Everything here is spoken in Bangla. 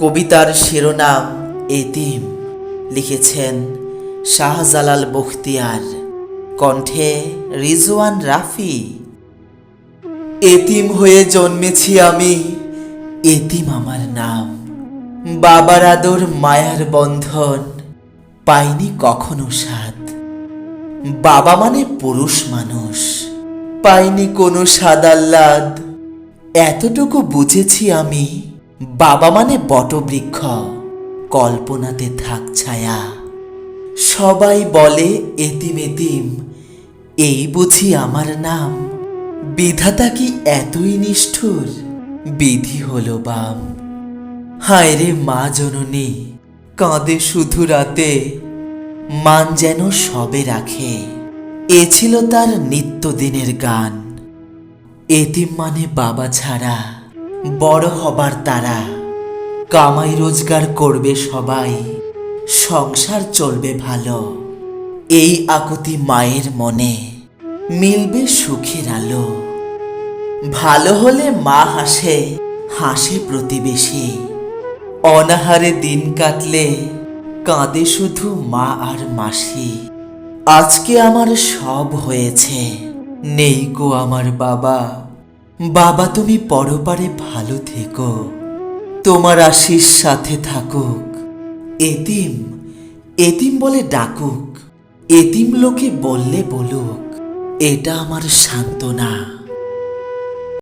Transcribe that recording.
কবিতার শিরোনাম এতিম। লিখেছেন শাহজালাল বখতিয়ার, কণ্ঠে রিজওয়ান রাফি। এতিম হয়ে জন্মেছি আমি, এতিম আমার নাম। বাবার আদর মায়ার বন্ধন পাইনি কখনো স্বাদ। বাবা মানে পুরুষ মানুষ, পাইনি কোনো স্বাদ আহ্লাদ। এতটুকু বুঝেছি আমি, বাবা মানে বটবৃক্ষ, কল্পনাতে থাক ছায়া। সবাই বলে এতিম এতিম, এই বুঝি আমার নাম। বিধাতা কি এতই নিষ্ঠুর, বিধি হলো বাম। হায় রে মা জননী, কাঁদে শুধু রাতে, মান যেন সবে রাখে, এ ছিল তার নিত্যদিনের গান। এতিম মানে বাবা ছাড়া বড় হবার তারা, কামাই রোজগার করবে সবাই, সংসার চলবে ভালো। এই আকুতি মায়ের মনে, মিলবে সুখের আলো। ভালো হলে মা হাসে, হাসে প্রতিবেশী। অনাহারে দিন কাটলে কাঁদে শুধু মা আর মাসি। আজকে আমার সব হয়েছে, নেই গো আমার বাবা। বাবা তুমি পরপারে ভালো থেকো, তোমার আশিস সাথে থাকুক। এতিম এতিম বলে ডাকুক, এতিম লোকে বললে বলুক, এটা আমার সান্ত্বনা।